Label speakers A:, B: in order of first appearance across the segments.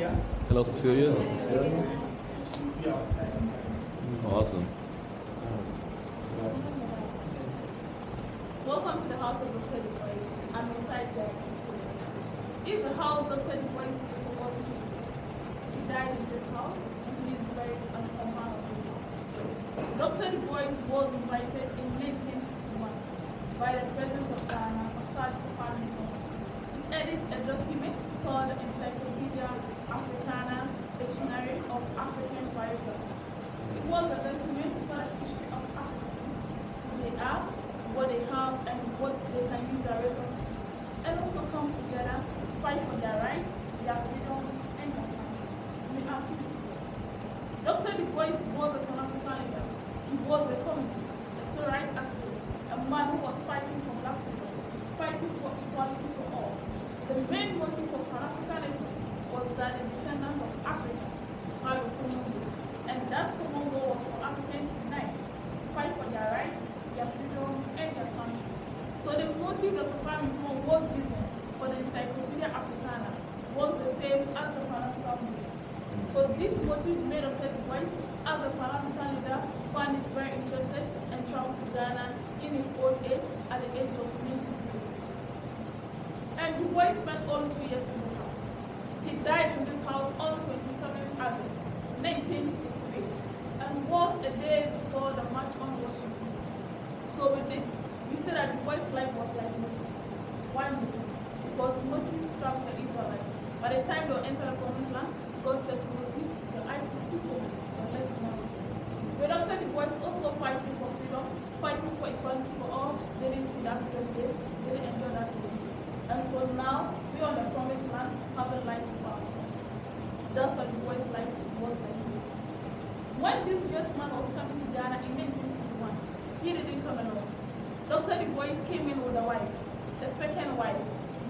A: Cecilia.
B: Hello, Cecilia.
A: Cecilia. Be outside.
B: Awesome.
C: Welcome to the house of Dr. DuBois. I'm inside there. This is the house Dr. DuBois lived for over 2 years. He died in this house and he is buried at the compound of this house. Dr. DuBois was invited in 1961 by the President of Ghana, to edit a document called Encyclopedia Africana, Dictionary of African Biography. It was a document to study the history of Africans, who they are, what they have, and what they can use their resources to, and also come together, fight for their rights, their freedom, and their country. We ask you to this. Dr. DuBois was a Pan-African leader. He was a communist, a civil rights activist, a man who was fighting for black freedom, fighting for equality for all. The main motive for Pan-Africanism was that the descendant of Africa had a common goal, and that common goal was for Africans to unite, fight for their rights, their freedom, and their country. So the motive that Kwame Nkrumah was using for the Encyclopedia Africana was the same as the Pan-African Museum. So this motive made Dr. DuBois, as a Pan-African leader, found it very interested and traveled to Ghana in his old age, at the age of 90. And DuBois spent all 2 years in this house. He died in this house on 27th August 1963 and was a day before the March on Washington. So with this, we say that DuBois' life was like Moses. Why Moses? Because Moses traveled the Israelites. By the time they were inside the promised land, God said to Moses, your eyes will see clearly, but let's now. But Dr. DuBois also fighting for freedom, fighting for equality for all. They didn't see that freedom day, they didn't enjoy that freedom day. And so now, we on the promised land have a life for ourselves. That's why DuBois' life was like Moses. When this great man was coming to Ghana in 1961, he didn't come alone. Dr. DuBois came in with a wife, a second wife,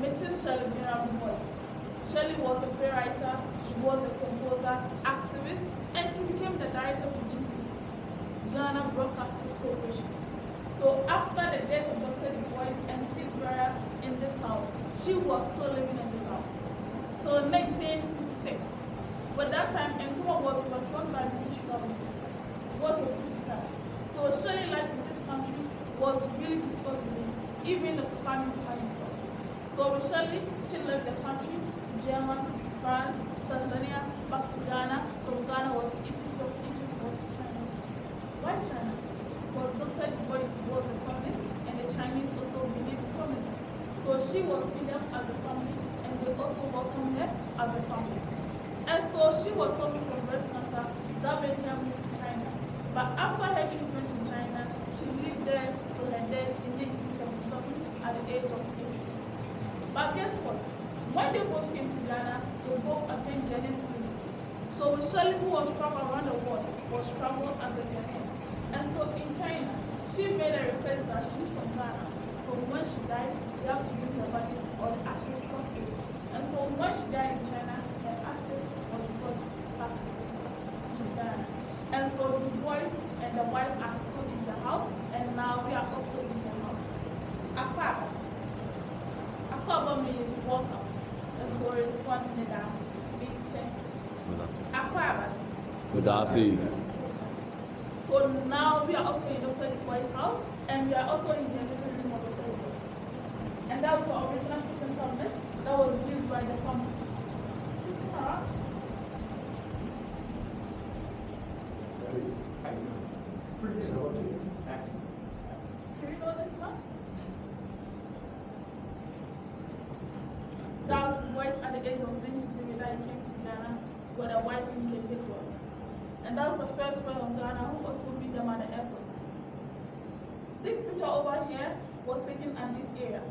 C: Mrs. Shirley DuBois. Shirley was a playwriter, she was a composer, activist, and she became the director to GBC, Ghana Broadcasting Corporation. So after the death of Dr. DuBois and his burial in this house, she was still living in this house till 1966. But that time, Nkrumah was overthrown by the British government. It was a coup d'etat. So Shirley life in this country was really difficult to live, even Dr. Kwame Nkrumah himself. So with Shirley, she left the country to Germany, France, Tanzania, back to Ghana. From Ghana was to Egypt, from Egypt was to China. Why China? Because Dr. DuBois was a communist, and the Chinese also believed in communism. So she was seeing them as a family, and they also welcomed her as a family. And so she was suffering from breast cancer that made her move to China. But after her treatment in China, she lived there till her death in 1977 at the age of 82. But guess what? When they both came to Ghana, they both attained Ghanaian citizenship. So Shirley, who was traveling around the world, was traveled as a Ghanaian. And so in China, she made a request that she's from Ghana. So when she died, they have to bring her body or the ashes back here. And so when she died in China, her ashes was brought back to Ghana. And so DuBois and the wife are still in the house, and now we are also in the house. Accra. Accra means welcome. And so it's one Nedasi. Means thank you. Accra.
B: Medasi.
C: So now we are also in Dr. DuBois' house, and we are also in the living room of Dr. DuBois. And that's the original kitchen cabinet that was used by the family. Is it around?
A: Pretty good. Excellent.
C: Do you know this one? That was DuBois at the age of 23 that he came to Ghana with a wife in Pt.1. And that's the first friend of Ghana who also meet them at the airport. This picture over here was taken at this area.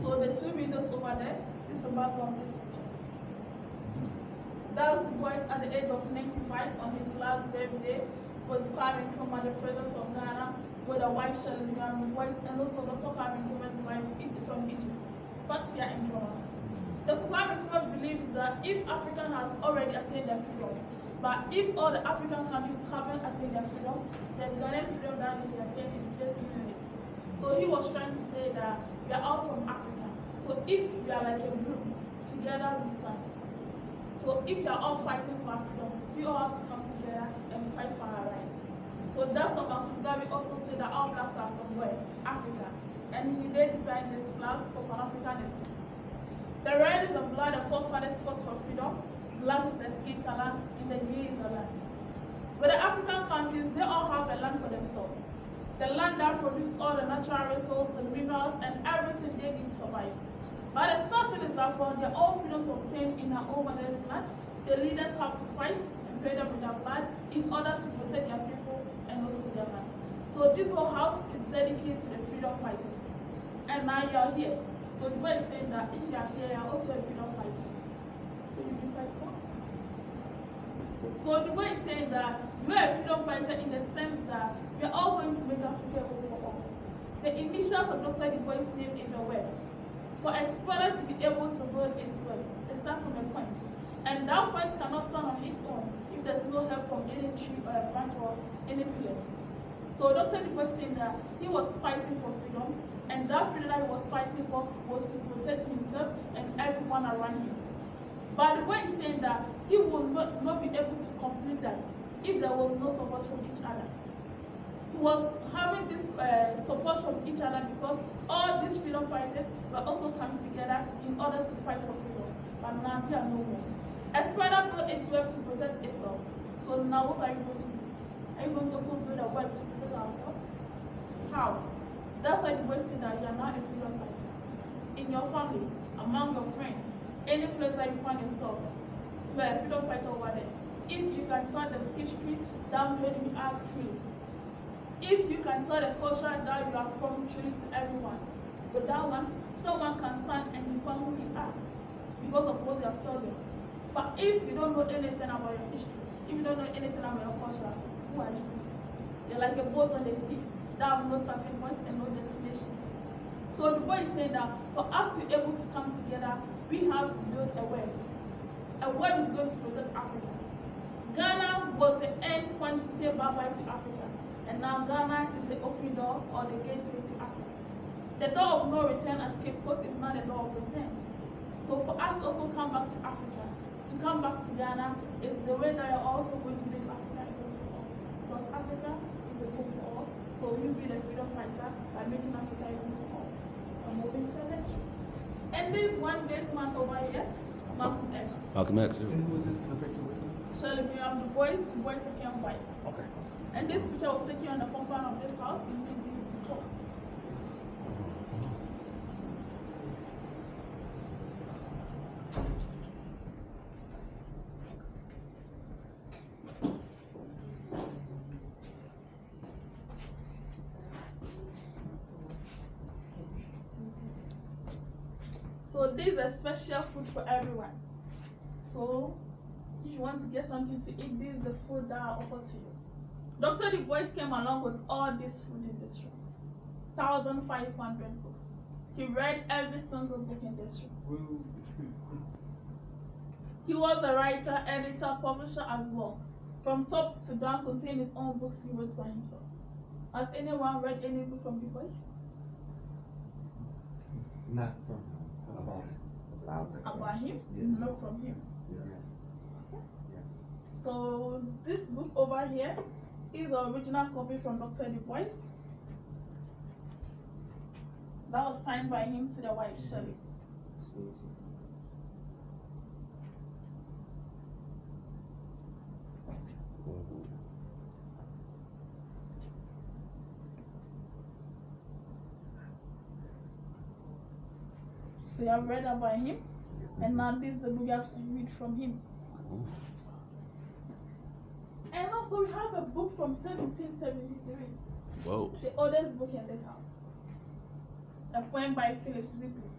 C: So the two windows over there is the background of this picture. That was DuBois at the age of 95 on his last birthday, with Kwame Nkrumah, the president of Ghana, with a wife Shirley DuBois, and also Dr. Kwame Nkrumah's wife from Egypt, Fatia Nkrumah. Dr. Kwame Nkrumah believed that if Africa has already attained their freedom, but if all the African countries haven't attained their freedom, then Ghanaian freedom that he attained is just meaningless. So he was trying to say that we are all from Africa. So if we are like a group, together we stand. So if you are all fighting for our freedom, we all have to come together and fight for our rights. So that's what Marcus Garvey also said, that all blacks are from where? Africa. And he did design this flag for Pan-Africanism. The red is the blood the forefathers fought for freedom, black is the skin color, and the green is the land. But the African countries, they all have a land for themselves. The land that produces all the natural resources, the minerals, and everything they need to survive. But the sad thing is that for their own freedom to obtain in our own mother's land, the leaders have to fight and pay them with their blood in order to protect their people and also their land. So this whole house is dedicated to the freedom fighters. And now you are here. So the way is saying that if you are here, you are also a freedom fighter. Who will you fight for? So the way is saying that you are a freedom fighter in the sense that we are all going to make Africa able for all. The initials of Dr. DuBois' name is a web. For a spider to be able to build its web, they start from a point. And that point cannot stand on its own if there's no help from any tree or a branch or any pillars. So Dr. DuBois saying that he was fighting for freedom, and that freedom that he was fighting for was to protect himself and everyone around him. But the way he's saying that he will not be able to complete that if there was no support from each other. He was having this support from each other because all these freedom fighters were also coming together in order to fight for freedom. But now they are no more. A spider built its web to protect itself. So now what are you going to do? Are you going to also build a web to protect ourselves? How? That's why the way say that you are now a freedom fighter. In your family, among your friends, any place that you find yourself, you are a freedom fighter over there. If you can tell the history that made you are truly. If you can tell the culture that you are from truly to everyone, with that one, someone can stand and define who you are because of what you have told them. But if you don't know anything about your history, if you don't know anything about your culture, who are you? You're like a boat on the sea that have no starting point and no destination. So the boy is saying that for us to be able to come together, we have to build a web. A web is going to protect Africa. Ghana was the end point to say bye-bye to Africa. And now Ghana is the open door or the gateway to Africa. The door of no return at Cape Coast is not the door of return. So for us to also come back to Africa, to come back to Ghana, is the way that you're also going to make Africa a home for all. Because Africa is a home for all. So you be the freedom fighter by making Africa a home for all. I'm moving to the next one. And this one great man over here, Malcolm X.
B: Malcolm X, yeah.
A: And who is this in the picture with you?
C: Shirley DuBois second wife.
A: Okay.
C: And this picture was taken on the compound of this house in 1964. So this is a special food for everyone. So if you want to get something to eat, this is the food that I offer to you. Dr. DuBois came along with all this food in this room. 1,500 books. He read every single book in this room. He was a writer, editor, publisher as well. From top to down, contained his own books he wrote by himself. Has anyone read any book from DuBois?
A: Not from
C: About him?
A: Yeah.
C: Not from him.
A: Yes.
C: So this book over here is the original copy from Dr. DuBois. That was signed by him to the wife, Shirley. So you have read about him, and now this is the book you have to read from him. And also we have a book from 1773.
B: Whoa.
C: The oldest book in this house. A poem by Phillips Whitley.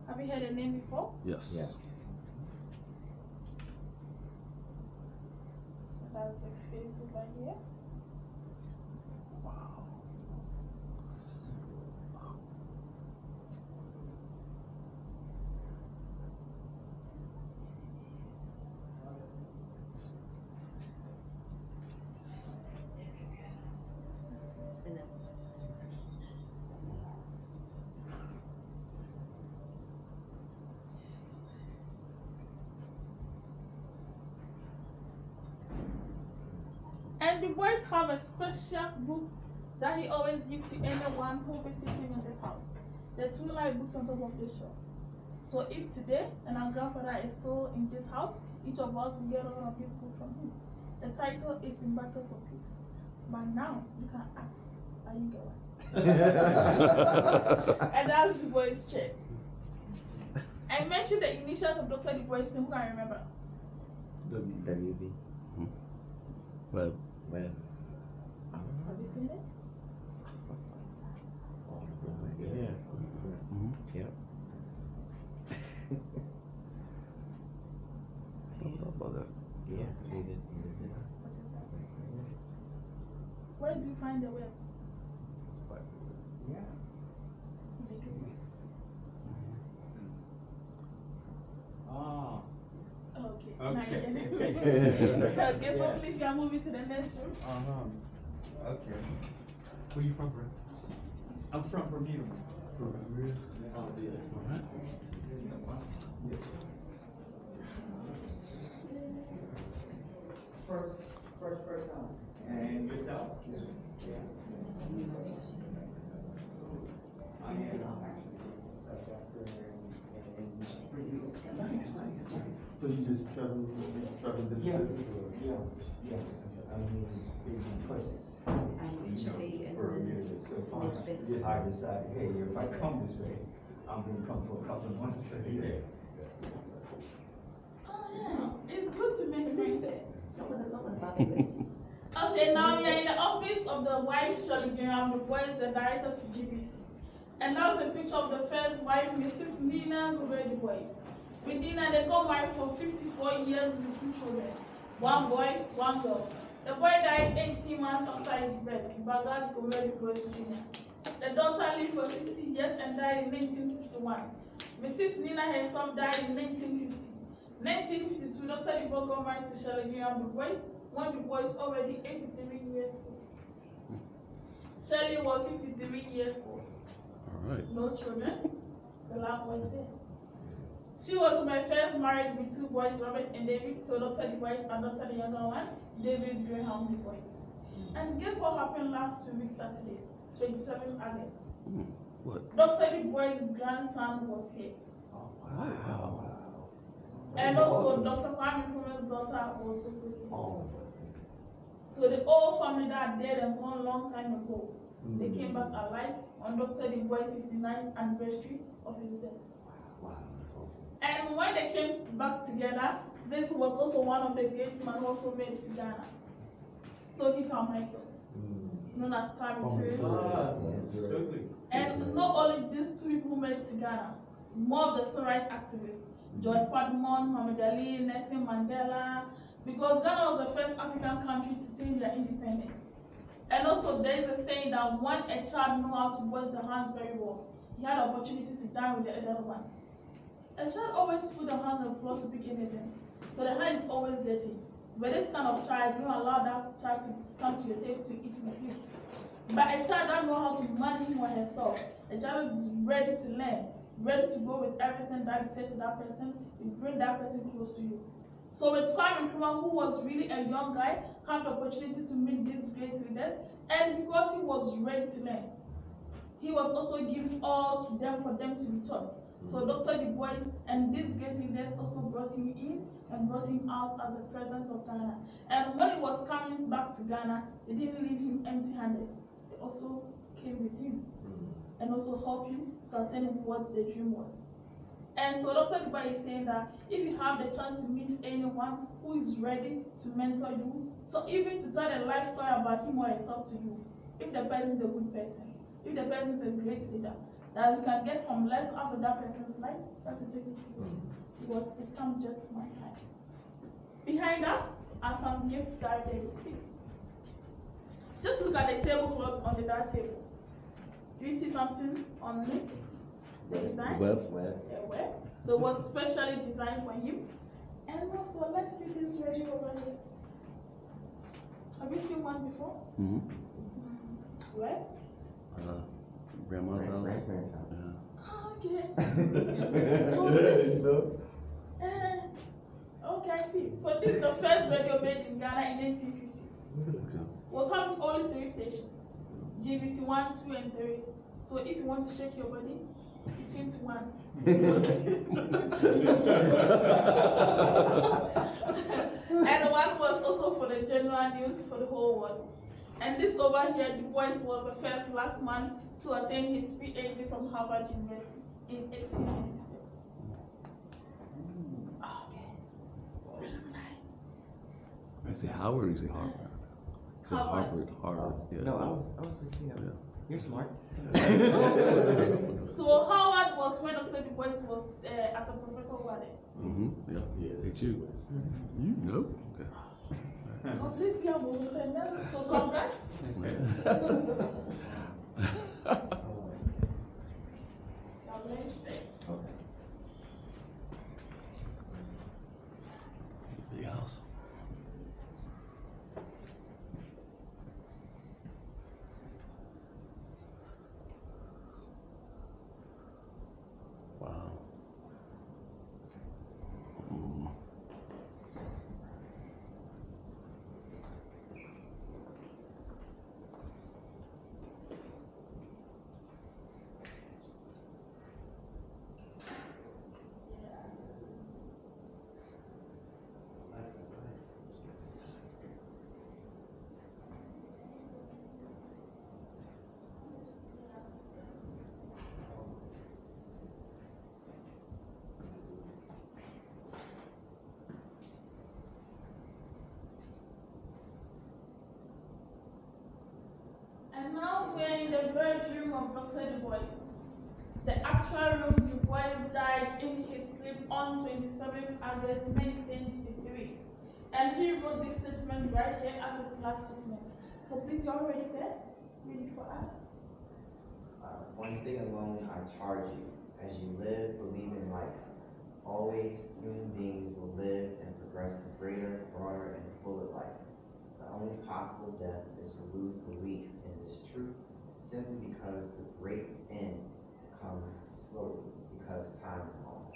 C: Have you heard the name before?
B: Yes.
A: Yeah.
C: That's the face over here.
B: Wow.
C: And the boys have a special book that he always gives to anyone who visits him in this house. The two light books on top of the shelf. So if today and our grandfather is still in this house, each of us will get one of his books from him. The title is In Battle for Peace. But now you can ask, are you going? And that's the boys' check. I mentioned the initials of Dr. DuBois' name. Who can remember?
A: WB.
B: Web.
A: Web.
C: Have you seen it?
A: Yeah. Yep.
B: About that.
A: Yeah.
C: What is that? Where do you find the web?
A: Yeah. Ah.
C: Okay.
A: Okay.
C: Now you get it. Okay, so please can move it to the next room.
A: Okay. Where you from, bro? I'm from Bermuda. From Bermuda? Yes. First person. And yourself? Yes. Yeah. Nice. So you just travel different places? Yeah. I mean, because for years it's so far. I decided, hey, if I come this way, I'm gonna come for a couple of months. Yeah.
C: Oh yeah, it's good to make friends. Okay, now we are in the office of the wife, Shirley Graham, the boy is the director to GBC. And that's a picture of the first wife, Mrs. Nina WEB DuBois. With Nina, they got married for 54 years with 2 children. 1 boy, 1 girl. The boy died 18 months after his birth. Bagat WEB DuBois Jr. The daughter lived for 60 years and died in 1961. Mrs. Nina herself died in 1950. 1952, Dr. DuBois got married to Shirley Graham DuBois when DuBois was already 83 years old. Shirley was 53 years old.
B: All right.
C: No children. The lab was there. She was my first married with 2 boys, Robert and David. So Dr. DuBois adopted the younger one, David Graham DuBois. And guess what happened last week, Saturday, 27th August?
B: What?
C: Dr. DuBois' grandson was here.
B: Wow.
C: And also Dr. Kwame Nkrumah's daughter was also here. So the whole family that dead and gone a long time ago, they came back alive on Dr. DuBois' 59th anniversary of his death.
A: Wow, that's awesome.
C: And when they came back together, this was also one of the great men who also made it to Ghana. Stokely Carmichael, known as Kwame. And not only these 2 people who made it to Ghana, more of the civil rights activists, George Padmon, Muhammad Ali, Nelson Mandela, because Ghana was the first African country to take their independence. And also there is a saying that when a child knows how to wash their hands very well, he had the opportunity to dine with the elder ones. A child always put their hands on the floor to pick anything, so the hand is always dirty. But this kind of child, you don't allow that child to come to your table to eat with you. But a child that knows how to manage him or herself, a child is ready to learn, ready to go with everything that you say to that person, you bring that person close to you. So with Kwame Nkrumah, who was really a young guy, had the opportunity to meet these great leaders, and because he was ready to learn, he was also giving all to them for them to be taught. So Dr. DuBois and these great leaders also brought him in and brought him out as the president of Ghana. And when he was coming back to Ghana, they didn't leave him empty-handed. They also came with him and also helped him to attain what the dream was. And so Dr. DuBois is saying that if you have the chance to meet anyone who is ready to mentor you, so even to tell a life story about him or herself to you, if the person is a good person, if the person is a great leader, that you can get some lesson out of that person's life, you have to take it seriously, because it comes just one time. Behind us are some gifts that they receive. Just look at the tablecloth on that table. Do you see something on it? The design?
B: Web.
C: The web. So it was specially designed for him. And also, let's see this radio over here. Have you seen one before? Where?
B: Grandma's house.
A: Grandparents' house.
C: Okay. So this, okay, I see. So this is the first radio made in Ghana in 1950s. Was having only 3 stations. GBC 1, 2, and 3. So if you want to shake your body, it's 21. And one was also for the general news for the whole world. And this over here, Du Bois was the first black man to attain his PhD from Harvard University in 1896.
B: I say Howard or you say Harvard? You said Harvard. Yeah.
D: No, I was just, you're smart.
C: So Howard was when Dr. Du Bois was as a professor over there.
B: Yeah. Hey, you. You know. Okay.
C: So please, you are moving to so congrats.
B: Big house. Wow.
C: And now we're in the bedroom of Dr. Du Bois. The actual room Du Bois died in his sleep on 27th August 1963. And he wrote this statement right here as his last statement. So please, you already there? Read it for us.
D: One thing alone I charge you, as you live, believe in life. Always human beings will live and progress to greater, broader, and fuller life. The only possible death is to lose belief in this truth, simply because the great end comes slowly, because time is long.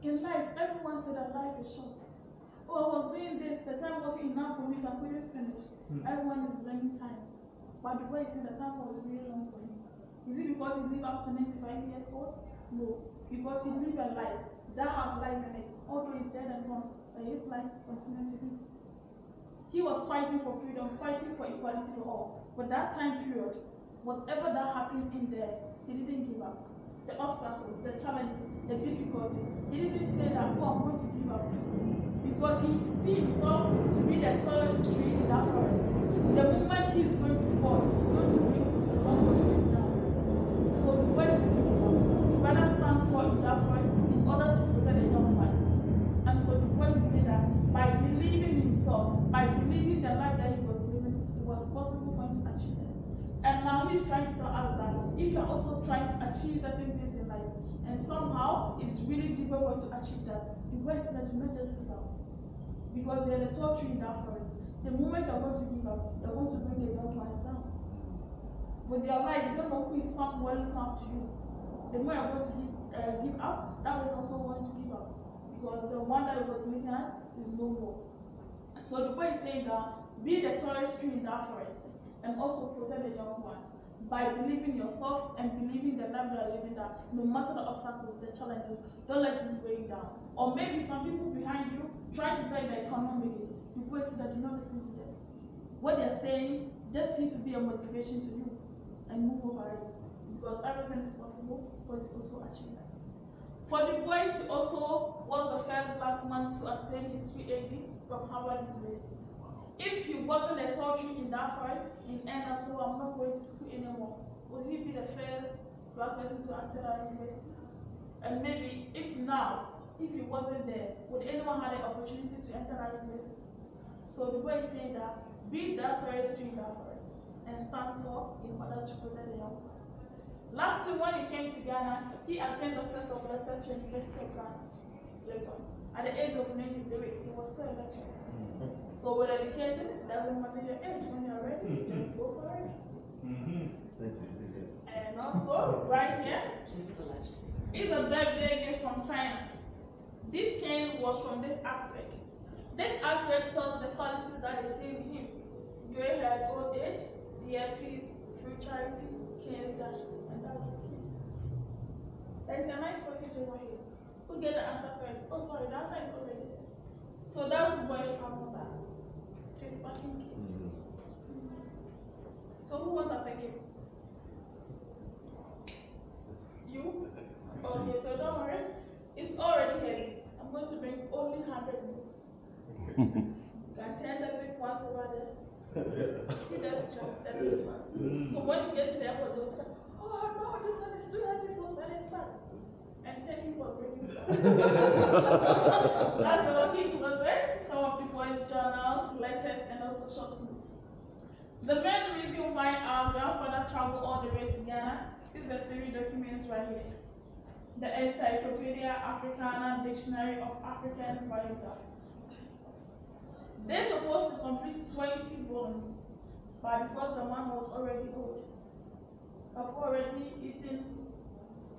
C: In life, everyone said that life is short. Oh, I was doing this, the time wasn't enough for me, so I couldn't finish. Everyone is blaming time. But the boy said the time was really long for him. Is it because he lived up to 95 years old? No. Because he lived a life that had life in it. Although he's dead and gone, but his life continued to live. He was fighting for freedom, fighting for equality for all. But that time period, whatever that happened in there, he didn't give up. The obstacles, the challenges, the difficulties, he didn't say that, oh, I'm going to give up. Because he see himself to be the tallest tree in that forest. The moment he is going to fall, it's going to bring lots of trees down. So the boy said, he rather stand tall in that forest in order to protect the young ones. And so the boy said that by believing in himself, by believing the life that he was living, it was possible for him to achieve that. And now he's trying to tell us that if you're also trying to achieve certain things in life, and somehow it's really difficult to achieve that, the boy said that do not just give up. Because you're the tall tree in that forest. The moment you're going to give up, you're going to bring the young ones down. With your life, you don't know who is someone looking after you. The more you're going to give up, that is also going to give up. Because the one that was looking at is no more. So the boy is saying that be the tallest tree in that forest and also protect the young ones by believing yourself and believing the life you are living, that no matter the obstacles, the challenges, don't let it weigh you down. Or maybe some people behind you try to tell you that you cannot make it. People say that do not listen to them. What they're saying just need to be a motivation to you and move over it. Because everything is possible, but it's also achieve that. For Du Bois, he also was the first black man to attain his PhD from Harvard University. If he wasn't a tall tree in that forest, in end up, so I'm not going to school anymore, would he be the first black person to attend our university? And maybe if he wasn't there, would anyone have the opportunity to enter our university? So the boy is saying that be that tallest tree in that forest and stand tall in order to protect the young ones. Lastly, when he came to Ghana, he attended Doctors of Letters to University of Ghana, Legon. At the age of 93, he was still a lecturer. So with education, it doesn't matter your age. When you're ready, just go for it. And also, right here, is a birthday gift from China. This cane was from this artwork. This artwork tells the qualities that they see in him. gray haired old age, dear peace, true charity, care leadership, and that's the key. There's a nice package over here. Who get the answer correct? Oh, sorry, the answer is already there. So that was the boy's travel bag. His packing kit. So who wants as a gift? You? Okay, so don't worry. It's already heavy. I'm going to bring only 100 books. Can 10 the big ones over there. See that picture? The big ones. So when you get to the airport, they'll say, oh no, this one is too heavy, so send it back. And thank you for bringing that. That's the lucky closet. Some of the boys' journals, letters, and also short notes. The main reason why our grandfather traveled all the way to Ghana is the 3 documents right here. The Encyclopedia Africana Dictionary of African Biography. They're supposed to complete 20 volumes, but because the man was already old, I've already eaten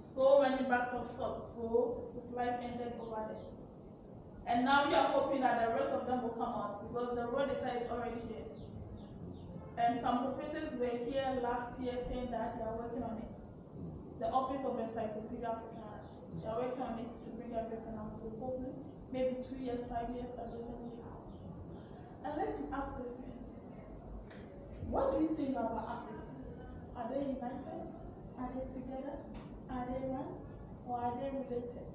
C: so many bags of salt, so his life ended over there. And now we are hoping that the rest of them will come out because the raw data is already there. And some professors were here last year saying that they are working on it. The Office of Encyclopedia Africana, they are working on it to bring everything out. So hopefully, maybe 2 years, 5 years, everything will be out. And let me ask this question. What do you think about Africans? Are they united? Are they together? Are they one? Or are they related?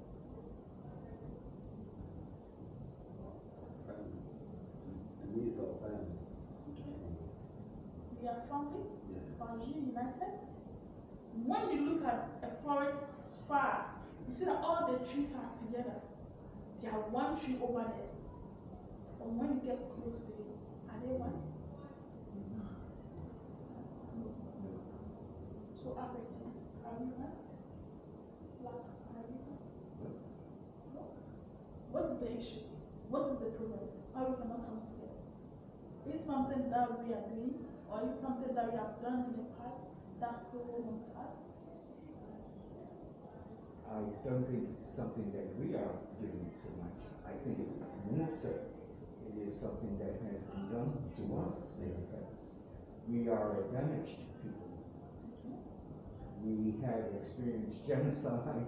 A: To me, it's all family.
C: Okay. We are family?
A: Yeah.
C: Are you united? When you look at a forest far, you see that all the trees are together. They are one tree over there. And when you get close to it, are they one? So Africans, are we one? Blacks, are we one? No. What is the issue? What is the problem? Why we cannot come together? Is something that we are doing, or is something that we have done in the past that's still wrong to us?
E: I don't think it's something that we are doing so much. I think more so it is something that has been done to us in a sense. We are a damaged people. We have experienced genocide,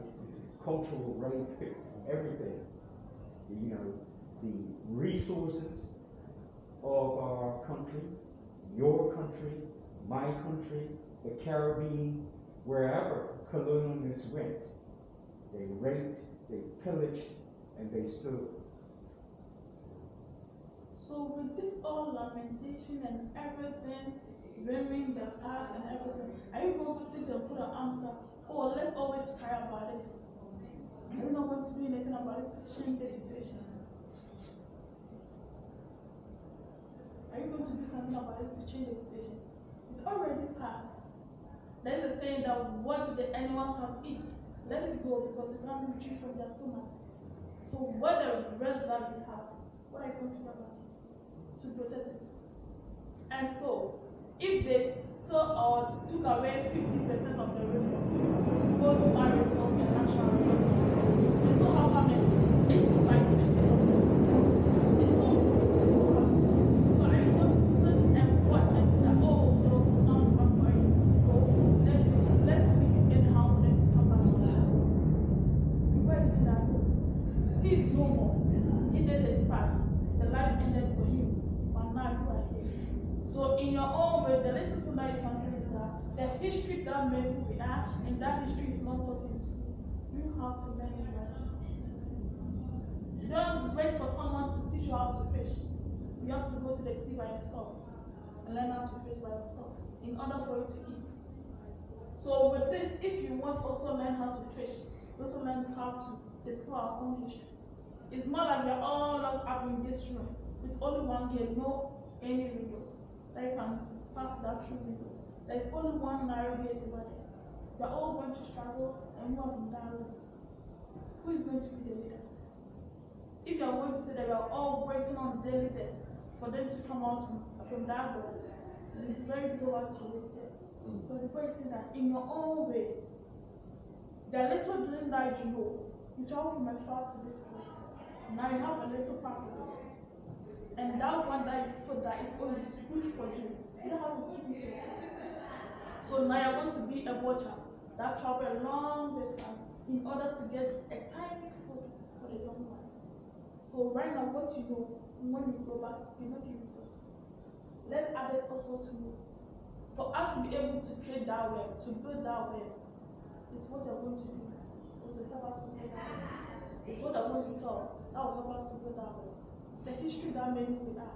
E: cultural rape, everything. You know, the resources of our country, your country, my country, the Caribbean, wherever colonialists went, they raped, they pillaged, and they stole.
C: So with this all lamentation and everything, blaming the past and everything, are you going to sit and put an answer, oh, let's always cry about this? Are you not going to do anything about it to change the situation? Are you going to do something about it to change the situation? It's already past. There is a saying that what the animals have eaten, let it go because you can't retrieve from their stomach. So what the rest that we have, what are you going to do about it? To protect it. And so, if they still took away 50% of the resources, both human resources and natural resources, we still have how many? 85%. It's still have it. So are you going to sit and watch and say that, oh, they will still come back for it? So let's leave it anyhow for them to come back for that. Where is it that? He is no more. He did his part. The life ended for him. But now you are here. So in your own way, the little thing that you can do is that the history that made who we are, and that history is not taught in school. You have to learn it by yourself. You don't wait for someone to teach you how to fish. You have to go to the sea by yourself and learn how to fish by yourself in order for you to eat. So with this, if you want to also learn how to fish, you also learn how to discover our own history. It's more like we are all locked up in this room with only one gate, no any windows. That you can pass that through windows. There's only one narrow gate over there. We're all going to struggle and move in that room. Who is going to be the leader? If you are going to say that we are all waiting on daily deaths for them to come out from that door, it's very difficult to wait there. So the point is that in your own way, the little dream that you travel from afar to this place. Now you have a little part of it. And that one that you thought that is always good for you, you don't have to keep it to yourself. So now you're going to be a watcher that travel a long distance in order to get a tiny food for the young ones. So right now, what you know, when you go back, you not give it to us. Let others also to know. For us to be able to create that web, to build that web, is what you're going to do. To help us to build that web. It's what I'm going to tell. That will help us to build that web. The history that made who we are,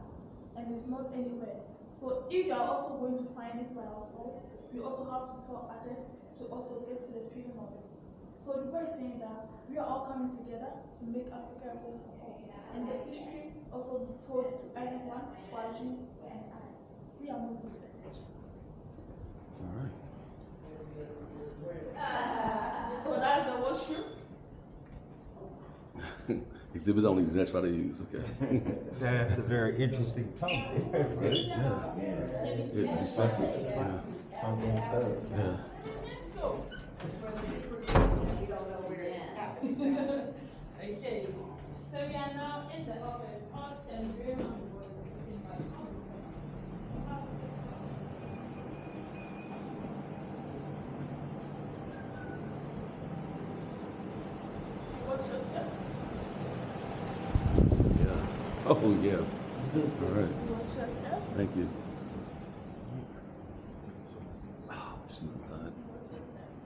C: and it's not anywhere. So if you are also going to find it by ourselves, we also have to tell others to also get to the feeling of it. So the way is saying that we are all coming together to make Africa a home for all. And the history also be told to anyone, Waju and I. We are moving to the history.
B: All right.
C: So that's the washroom.
B: Exhibit only, do not try to use, okay?
E: That's a very interesting topic.
B: Yeah. It discusses, yeah.
A: Sunken tub.
B: Yeah.
C: So, okay. So we are now in the office. Austin, very much. Watch your steps.
B: Yeah. Oh, yeah. All right.
C: Watch your steps.
B: Thank you. Oh, she's done.
C: Watch your steps.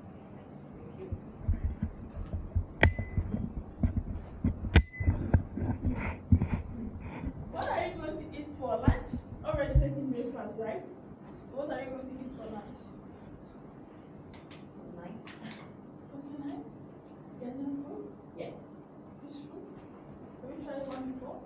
C: What are you going to eat for lunch? Already taking breakfast, right? So what are you going to eat for lunch?
F: Nice.
C: Something nice? Ghanaian food?
F: Yes.
C: Fish food? Have you tried one before?